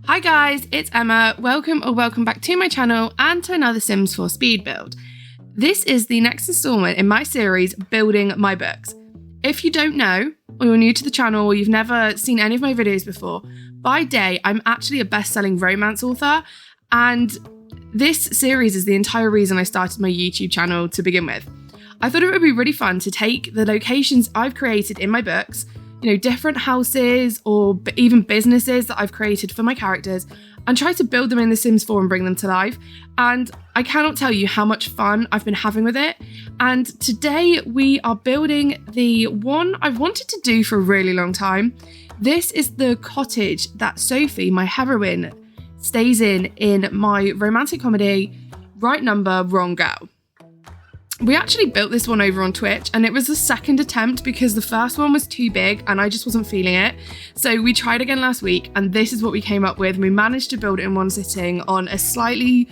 Hi guys, it's Emma. Welcome back to my channel and to another Sims 4 speed build. This is the next installment in my series, Building My Books. If you don't know, or you're new to the channel, or you've never seen any of my videos before, by day, I'm actually a best-selling romance author, and this series is the entire reason I started my YouTube channel to begin with. I thought it would be really fun to take the locations I've created in my books, different houses or even businesses that I've created for my characters, and try to build them in The Sims 4 and bring them to life. And I cannot tell you how much fun I've been having with it. And today we are building the one I've wanted to do for a really long time. This is the cottage that Sophie, my heroine, stays in my romantic comedy, Right Number, Wrong Girl. We actually built this one over on Twitch, and it was the second attempt because the first one was too big and I just wasn't feeling it. So we tried again last week, and this is what we came up with. We managed to build it in one sitting on a slightly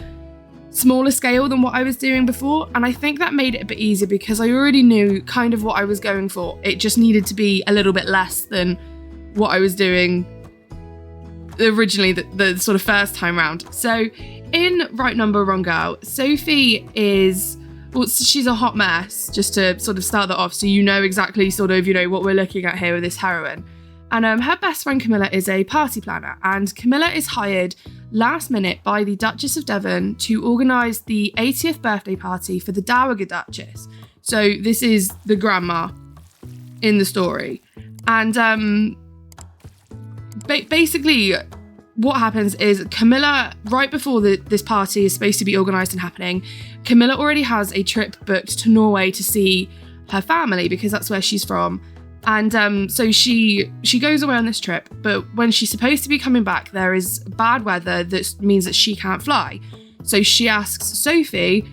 smaller scale than what I was doing before, and I think that made it a bit easier because I already knew kind of what I was going for. It just needed to be a little bit less than what I was doing originally the sort of first time round. So in Right Number, Wrong Girl, Sophie is... well, she's a hot mess, just to sort of start that off, so you know exactly what we're looking at here with this heroine. And her best friend Camilla is a party planner, and Camilla is hired last minute by the Duchess of Devon to organise the 80th birthday party for the Dowager Duchess. So this is the grandma in the story. And basically what happens is Camilla, right before this party is supposed to be organised and happening, Camilla already has a trip booked to Norway to see her family because that's where she's from. And so she goes away on this trip, but when she's supposed to be coming back, there is bad weather that means that she can't fly. So she asks Sophie,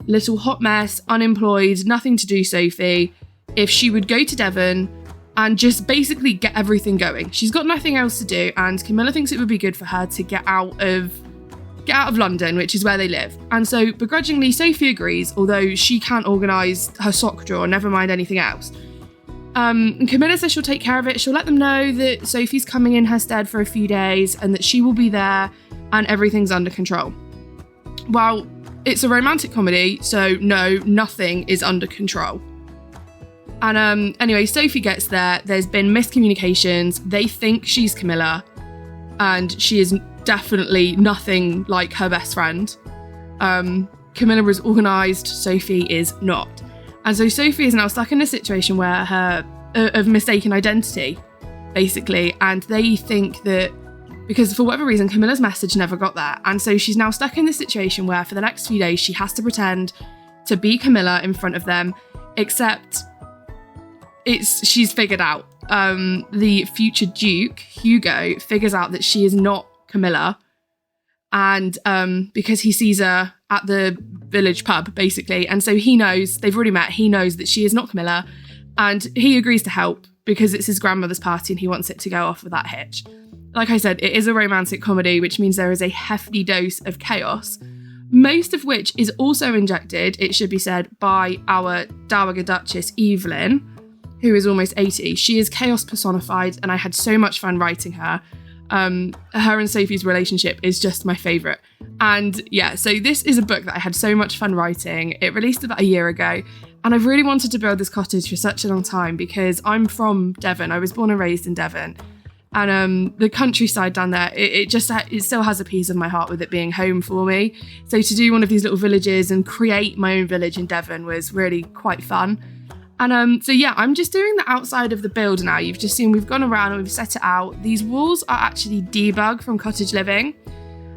little hot mess, unemployed, nothing to do Sophie, if she would go to Devon and just basically get everything going. She's got nothing else to do, and Camilla thinks it would be good for her to get out of London, which is where they live. And so begrudgingly, Sophie agrees, although she can't organise her sock drawer, never mind anything else. And Camilla says she'll take care of it. She'll let them know that Sophie's coming in her stead for a few days and that she will be there and everything's under control. Well, it's a romantic comedy, so no, nothing is under control. And anyway, Sophie gets there. There's been miscommunications. They think she's Camilla, and she is definitely nothing like her best friend. Camilla is organised, Sophie is not. And so Sophie is now stuck in a situation where of mistaken identity, basically. And they think that because for whatever reason, Camilla's message never got there. And so she's now stuck in this situation where for the next few days, she has to pretend to be Camilla in front of them, except she's figured out. The future Duke, Hugo, figures out that she is not Camilla, and because he sees her at the village pub, basically, and so he knows, they've already met, he knows that she is not Camilla, and he agrees to help because it's his grandmother's party and he wants it to go off without hitch. Like I said, it is a romantic comedy, which means there is a hefty dose of chaos, most of which is also injected, it should be said, by our Dowager Duchess, Evelyn, who is almost 80. She is chaos personified, and I had so much fun writing her. Her and Sophie's relationship is just my favourite. And yeah, so this is a book that I had so much fun writing. It released about a year ago, and I've really wanted to build this cottage for such a long time because I'm from Devon. I was born and raised in Devon. And the countryside down there, it still has a piece of my heart with it being home for me. So to do one of these little villages and create my own village in Devon was really quite fun. And so yeah, I'm just doing the outside of the build now. You've just seen we've gone around and we've set it out. These walls are actually debug from Cottage Living,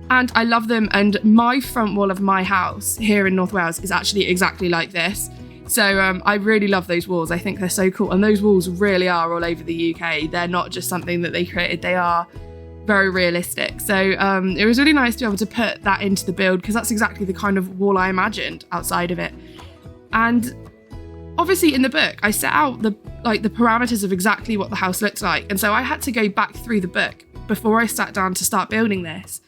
and I love them. And my front wall of my house here in North Wales is actually exactly like this. So I really love those walls. I think they're so cool. And those walls really are all over the UK. They're not just something that they created. They are very realistic. So it was really nice to be able to put that into the build because that's exactly the kind of wall I imagined outside of it. And obviously in the book, I set out the parameters of exactly what the house looks like. And so I had to go back through the book before I sat down to start building this.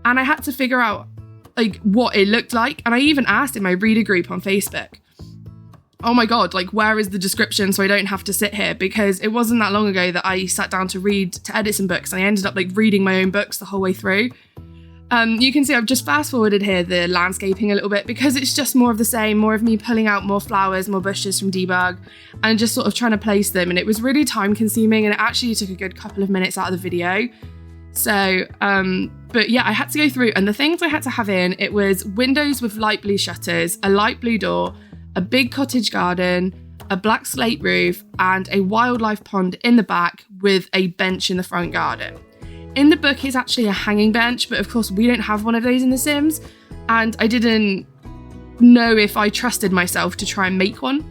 And I had to figure out what it looked like. And I even asked in my reader group on Facebook oh my God, like, where is the description so I don't have to sit here? Because it wasn't that long ago that I sat down to edit some books, and I ended up like reading my own books the whole way through. You can see I've just fast forwarded here the landscaping a little bit because it's just more of the same, more of me pulling out more flowers, more bushes from debug and just sort of trying to place them. And it was really time consuming, and it actually took a good couple of minutes out of the video. So, but yeah, I had to go through, and the things I had to have in, it was windows with light blue shutters, a light blue door, a big cottage garden, a black slate roof, and a wildlife pond in the back with a bench in the front garden. In the book, it's actually a hanging bench, but of course we don't have one of those in The Sims, and I didn't know if I trusted myself to try and make one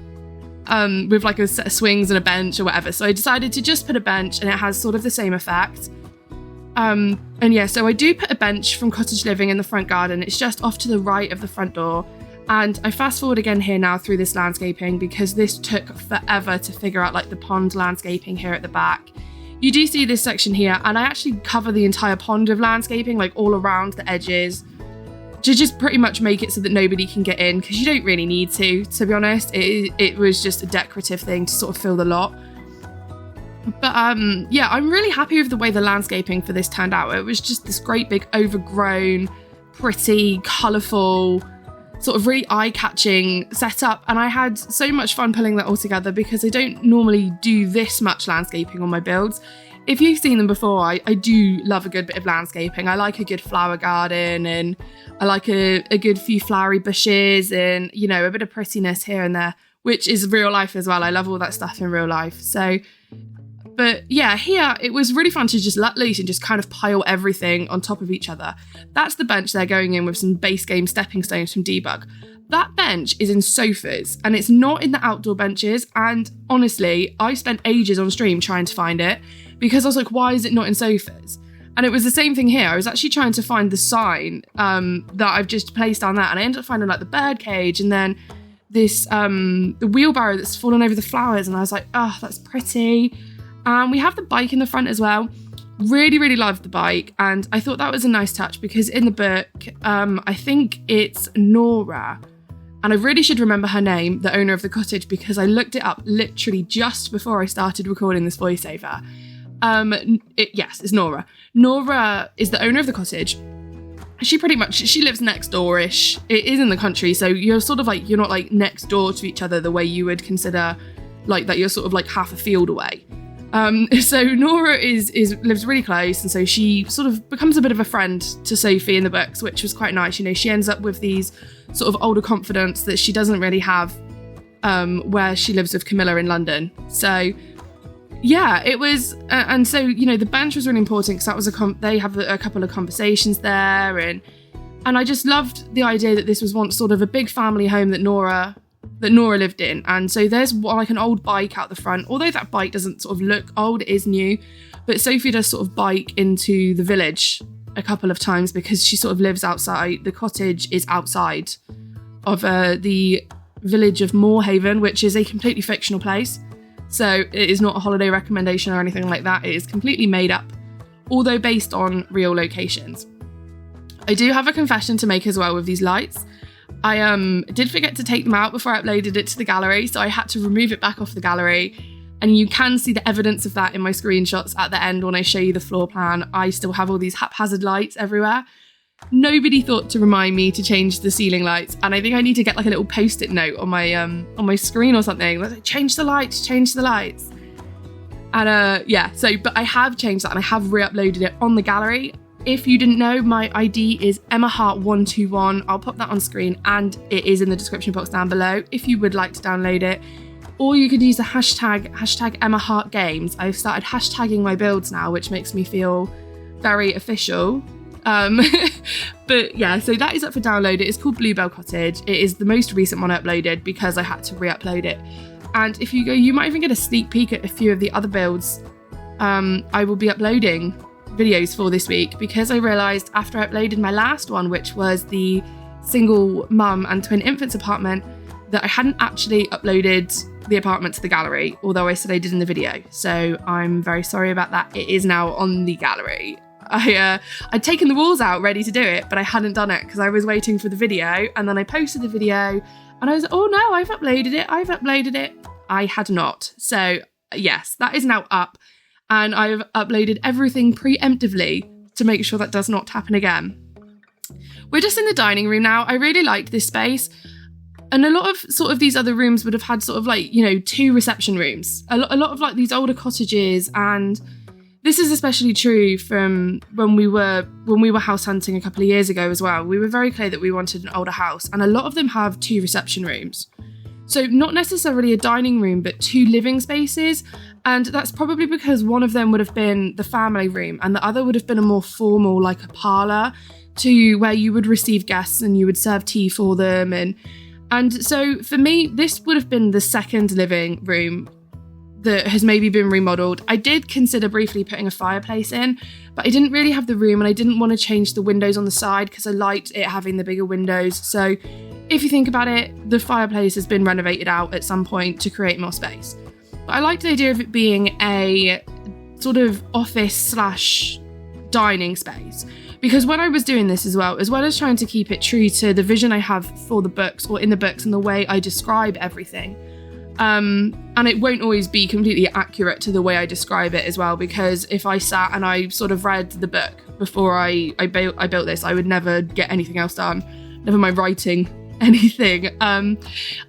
with like a set of swings and a bench or whatever. So I decided to just put a bench, and it has sort of the same effect. And yeah, so I do put a bench from Cottage Living in the front garden. It's just off to the right of the front door. And I fast forward again here now through this landscaping because this took forever to figure out like the pond landscaping here at the back. You do see this section here, and I actually cover the entire pond of landscaping, like all around the edges, to just pretty much make it so that nobody can get in, because you don't really need to be honest. It was just a decorative thing to sort of fill the lot. But yeah, I'm really happy with the way the landscaping for this turned out. It was just this great big overgrown, pretty, colourful, sort of really eye-catching setup, and I had so much fun pulling that all together because I don't normally do this much landscaping on my builds. If you've seen them before, I do love a good bit of landscaping. I like a good flower garden, and I like a good few flowery bushes, and you know, a bit of prettiness here and there, which is real life as well. I love all that stuff in real life. So, but yeah, here it was really fun to just let loose and just kind of pile everything on top of each other. That's the bench they're going in with some base game stepping stones from Debug. That bench is in sofas, and it's not in the outdoor benches. And honestly, I spent ages on stream trying to find it because I was like, why is it not in sofas? And it was the same thing here. I was actually trying to find the sign that I've just placed on that, and I ended up finding like the bird cage and then this the wheelbarrow that's fallen over the flowers, and I was like, oh, that's pretty. We have the bike in the front as well. Really, really loved the bike, and I thought that was a nice touch because in the book, I think it's Nora, and I really should remember her name, the owner of the cottage, because I looked it up literally just before I started recording this voiceover. Yes, it's Nora. Nora is the owner of the cottage. She lives next door-ish. It is in the country, so you're sort of like, you're not like next door to each other the way you would consider like that you're sort of like half a field away. So Nora lives really close, and so she sort of becomes a bit of a friend to Sophie in the books, which was quite nice. You know, she ends up with these sort of older confidants that she doesn't really have where she lives with Camilla in London. So yeah, it was, and so, you know, the bench was really important because that was they have a couple of conversations there, and I just loved the idea that this was once sort of a big family home that Nora lived in. And so there's like an old bike out the front, although that bike doesn't sort of look old, it is new, but Sophie does sort of bike into the village a couple of times because she sort of lives outside. The cottage is outside of the village of Moorhaven, which is a completely fictional place. So it is not a holiday recommendation or anything like that. It is completely made up, although based on real locations. I do have a confession to make as well with these lights. I did forget to take them out before I uploaded it to the gallery, so I had to remove it back off the gallery. And you can see the evidence of that in my screenshots at the end when I show you the floor plan. I still have all these haphazard lights everywhere. Nobody thought to remind me to change the ceiling lights, and I think I need to get like a little post-it note on my screen or something. Like, change the lights. And yeah, so but I have changed that and I have re-uploaded it on the gallery. If you didn't know, my ID is EmmaHart121. I'll pop that on screen, and it is in the description box down below if you would like to download it. Or you could use the hashtag EmmaHartGames. I've started hashtagging my builds now, which makes me feel very official. But yeah, so that is up for download. It is called Bluebell Cottage. It is the most recent one I uploaded because I had to re-upload it. And if you go, you might even get a sneak peek at a few of the other builds I will be uploading videos for this week, because I realised after I uploaded my last one, which was the single mum and twin infants apartment, that I hadn't actually uploaded the apartment to the gallery, although I said I did in the video. So I'm very sorry about that. It is now on the gallery. I'd taken the walls out ready to do it, but I hadn't done it because I was waiting for the video, and then I posted the video And I was like, oh no, I've uploaded it. I had not. So yes, that is now up. And I've uploaded everything preemptively to make sure that does not happen again. We're just in the dining room now. I really liked this space. And a lot of sort of these other rooms would have had sort of like, 2 reception rooms. A lot of like these older cottages, and this is especially true from when we were house hunting a couple of years ago as well. We were very clear that we wanted an older house, and a lot of them have 2 reception rooms. So not necessarily a dining room, but 2 living spaces. And that's probably because one of them would have been the family room and the other would have been a more formal, like a parlour, to where you would receive guests and you would serve tea for them. And so for me, this would have been the second living room that has maybe been remodeled. I did consider briefly putting a fireplace in, but I didn't really have the room and I didn't want to change the windows on the side because I liked it having the bigger windows. So if you think about it, the fireplace has been renovated out at some point to create more space. But I liked the idea of it being a sort of office/dining space. Because when I was doing this as well as trying to keep it true to the vision I have for the books or in the books and the way I describe everything, and it won't always be completely accurate to the way I describe it as well, because if I sat and I sort of read the book before I built this, I would never get anything else done, never mind writing anything. I'm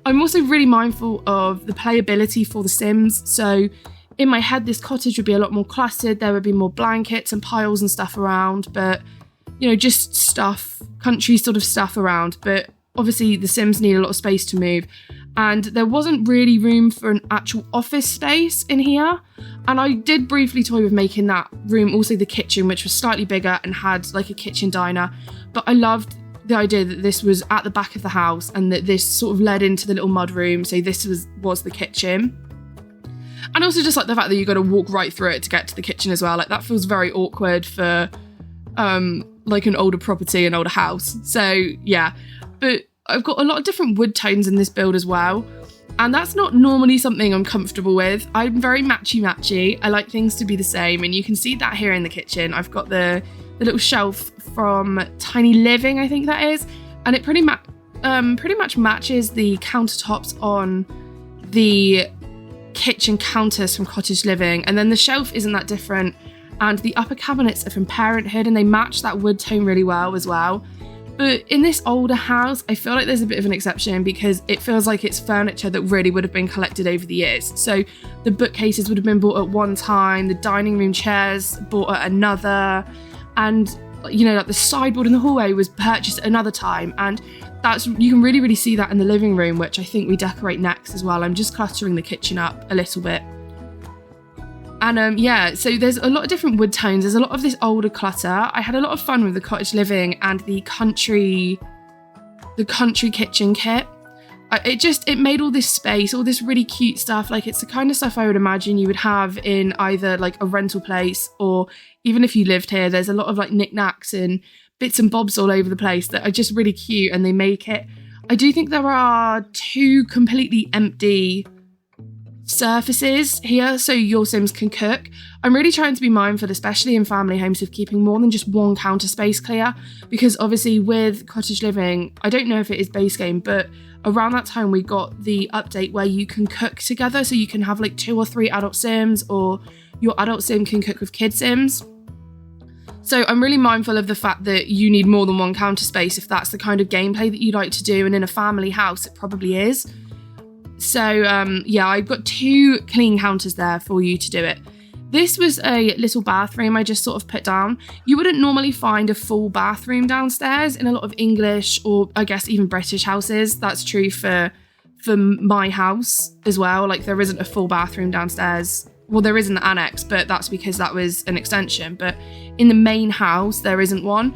also really mindful of the playability for the Sims. So in my head, this cottage would be a lot more clustered. There would be more blankets and piles and stuff around, but just stuff, country sort of stuff around. But obviously the Sims need a lot of space to move. And there wasn't really room for an actual office space in here. And I did briefly toy with making that room also the kitchen, which was slightly bigger and had like a kitchen diner. But I loved the idea that this was at the back of the house and that this sort of led into the little mud room. So this was the kitchen. And also just like the fact that you got to walk right through it to get to the kitchen as well. Like that feels very awkward for like an older property, an older house. So yeah, but I've got a lot of different wood tones in this build as well. And that's not normally something I'm comfortable with. I'm very matchy. I like things to be the same. And you can see that here in the kitchen. I've got the little shelf from Tiny Living, I think that is. And it pretty much matches the countertops on the kitchen counters from Cottage Living. And then the shelf isn't that different. And the upper cabinets are from Parenthood and they match that wood tone really well as well. But in this older house, I feel like there's a bit of an exception because it feels like it's furniture that really would have been collected over the years. So the bookcases would have been bought at one time, the dining room chairs bought at another, and like the sideboard in the hallway was purchased at another time. And you can really see that in the living room, which I think we decorate next as well. I'm just cluttering the kitchen up a little bit. And so there's a lot of different wood tones. There's a lot of this older clutter. I had a lot of fun with the Cottage Living and the country kitchen kit. It made all this space, all this really cute stuff. Like it's the kind of stuff I would imagine you would have in either like a rental place or even if you lived here. There's a lot of like knickknacks and bits and bobs all over the place that are just really cute and they make it. I do think there are 2 completely empty surfaces here so your Sims can cook. I'm really trying to be mindful, especially in family homes, of keeping more than just one counter space clear, because obviously with Cottage Living, I don't know if it is base game, but around that time we got the update where you can cook together, so you can have like 2 or 3 adult Sims, or your adult Sim can cook with kid Sims. So I'm really mindful of the fact that you need more than one counter space if that's the kind of gameplay that you like to do, and in a family house it probably is. So I've got 2 clean counters there for you to do it. This was a little bathroom I just sort of put down. You wouldn't normally find a full bathroom downstairs in a lot of English or I guess even British houses. That's true for my house as well. Like there isn't a full bathroom downstairs. Well, there is in the annex, but that's because that was an extension. But in the main house, there isn't one.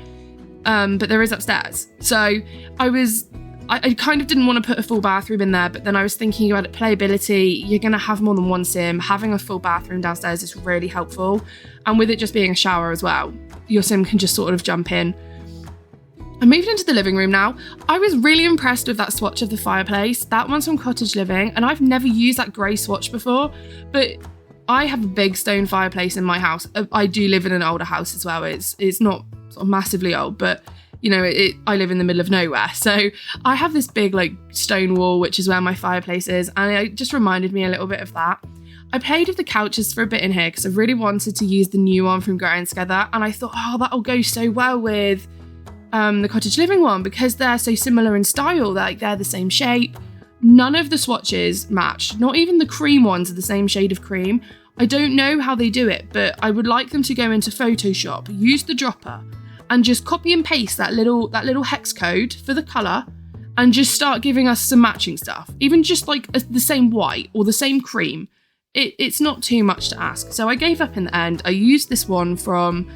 But there is upstairs. So I kind of didn't want to put a full bathroom in there, but then I was thinking about it, playability. You're going to have more than one Sim. Having a full bathroom downstairs is really helpful. And with it just being a shower as well, your Sim can just sort of jump in. I moved into the living room now. I was really impressed with that swatch of the fireplace. That one's from Cottage Living, and I've never used that grey swatch before, but I have a big stone fireplace in my house. I do live in an older house as well. It's not sort of massively old, but I live in the middle of nowhere. So I have this big like stone wall, which is where my fireplace is. And it just reminded me a little bit of that. I played with the couches for a bit in here because I really wanted to use the new one from Growing Together. And I thought, oh, that'll go so well with the cottage living one because they're so similar in style. They're the same shape. None of the swatches matched. Not even the cream ones are the same shade of cream. I don't know how they do it, but I would like them to go into Photoshop, use the dropper, and just copy and paste that little hex code for the colour and just start giving us some matching stuff. Even just like the same white or the same cream. It's not too much to ask. So I gave up in the end. I used this one from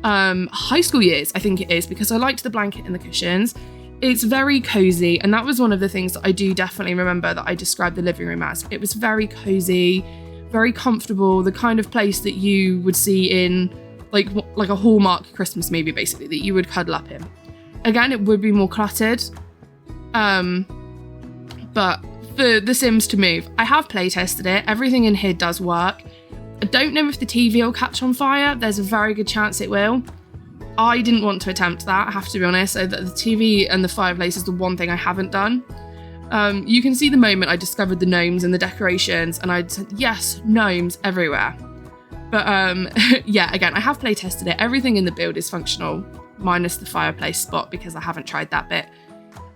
high school years, I think it is, because I liked the blanket and the cushions. It's very cozy, and that was one of the things that I do definitely remember that I described the living room as. It was very cozy, very comfortable, the kind of place that you would see in like a Hallmark Christmas movie, basically, that you would cuddle up in. Again, it would be more cluttered, but for The Sims to move, I have play tested it. Everything in here does work. I don't know if the TV will catch on fire. There's a very good chance it will. I didn't want to attempt that, I have to be honest. So the TV and the fireplace is the one thing I haven't done. You can see the moment I discovered the gnomes and the decorations, and I said, yes, gnomes everywhere. But yeah, again, I have play tested it. Everything in the build is functional, minus the fireplace spot because I haven't tried that bit.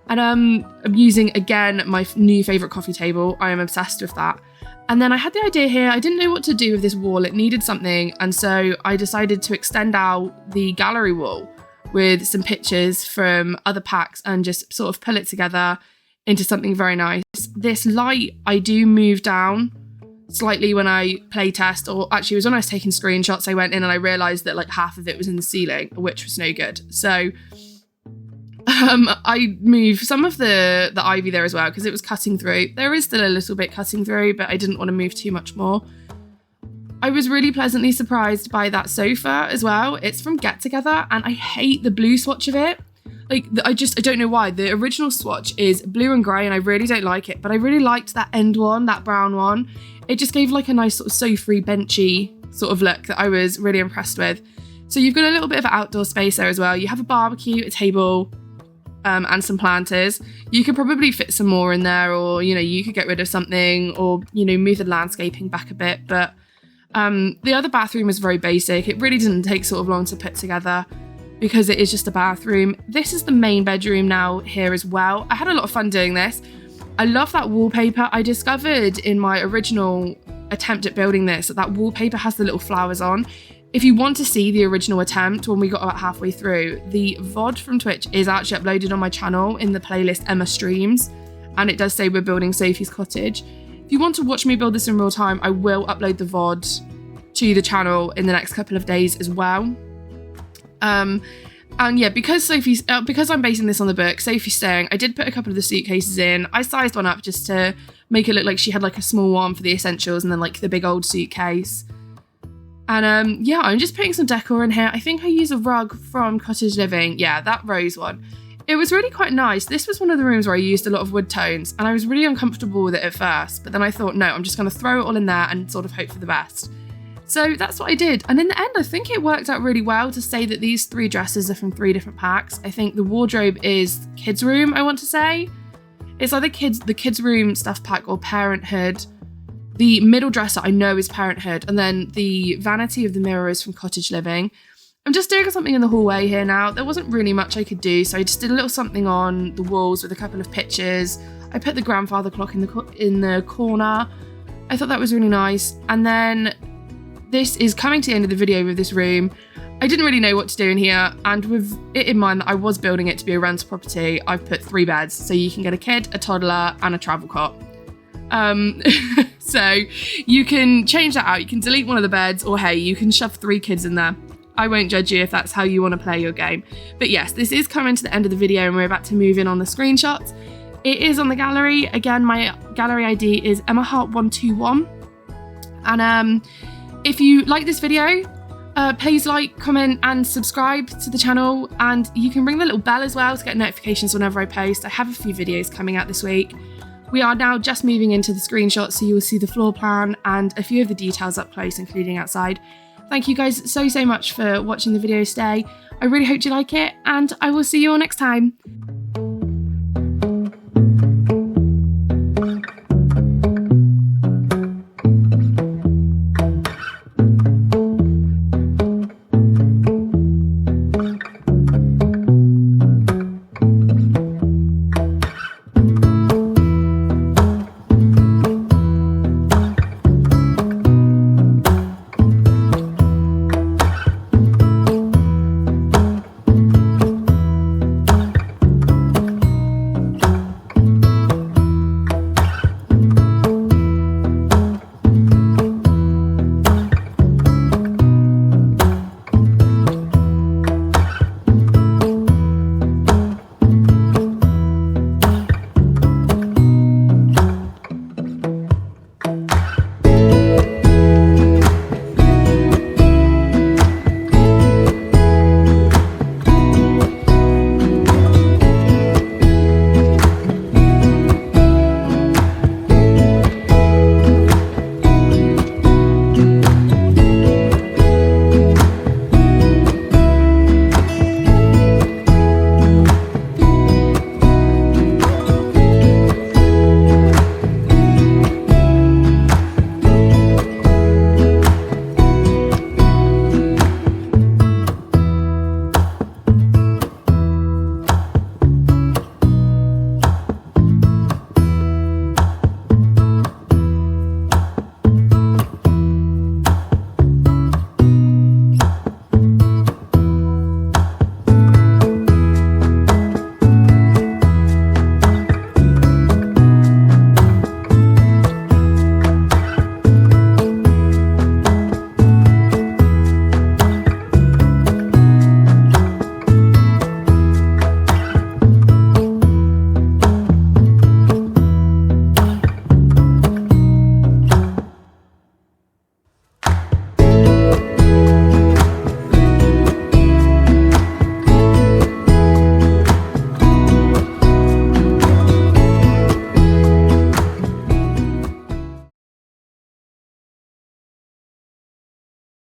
And I'm using, again, my new favourite coffee table. I am obsessed with that. And then I had the idea here, I didn't know what to do with this wall. It needed something. And so I decided to extend out the gallery wall with some pictures from other packs and just sort of pull it together into something very nice. This light, I do move down slightly when I play test, or actually it was when I was taking screenshots, I went in and I realised that like half of it was in the ceiling, which was no good. So I moved some of the ivy there as well because it was cutting through. There is still a little bit cutting through, but I didn't want to move too much more. I was really pleasantly surprised by that sofa as well. It's from Get Together and I hate the blue swatch of it. Like, I don't know why. The original swatch is blue and grey and I really don't like it, but I really liked that end one, that brown one. It just gave like a nice sort of Sophie benchy sort of look that I was really impressed with. So you've got a little bit of an outdoor space there as well. You have a barbecue, a table, and some planters. You could probably fit some more in there, or, you could get rid of something, or, move the landscaping back a bit. But the other bathroom was very basic. It really didn't take sort of long to put together because it is just a bathroom. This is the main bedroom now here as well. I had a lot of fun doing this. I love that wallpaper. I discovered in my original attempt at building this that wallpaper has the little flowers on. If you want to see the original attempt when we got about halfway through, the VOD from Twitch is actually uploaded on my channel in the playlist Emma Streams, and it does say we're building Sophie's cottage. If you want to watch me build this in real time, I will upload the VOD to the channel in the next couple of days as well. And yeah, because I'm basing this on the book, Sophie's staying, I did put a couple of the suitcases in. I sized one up just to make it look like she had like a small one for the essentials and then like the big old suitcase. And yeah, I'm just putting some decor in here. I think I use a rug from Cottage Living. Yeah, that rose one. It was really quite nice. This was one of the rooms where I used a lot of wood tones and I was really uncomfortable with it at first. But then I thought, no, I'm just going to throw it all in there and sort of hope for the best. So that's what I did. And in the end, I think it worked out really well to say that these 3 dresses are from 3 different packs. I think the wardrobe is kids' room, I want to say. It's either the kids' room stuff pack or parenthood. The middle dresser I know is parenthood. And then the vanity of the mirror is from Cottage Living. I'm just doing something in the hallway here now. There wasn't really much I could do. So I just did a little something on the walls with a couple of pictures. I put the grandfather clock in the corner. I thought that was really nice. And then this is coming to the end of the video with this room. I didn't really know what to do in here, and with it in mind that I was building it to be a rental property, I've put 3 beds, so you can get a kid, a toddler, and a travel cot. So you can change that out. You can delete one of the beds, or hey, you can shove 3 kids in there. I won't judge you if that's how you want to play your game. But yes, this is coming to the end of the video, and we're about to move in on the screenshots. It is on the gallery. Again, my gallery ID is EmmaHart121. And if you like this video, please like, comment and subscribe to the channel, and you can ring the little bell as well to get notifications whenever I post. I have a few videos coming out this week. We are now just moving into the screenshots, so you will see the floor plan and a few of the details up close, including outside. Thank you guys so much for watching the video today. I really hope you like it, and I will see you all next time.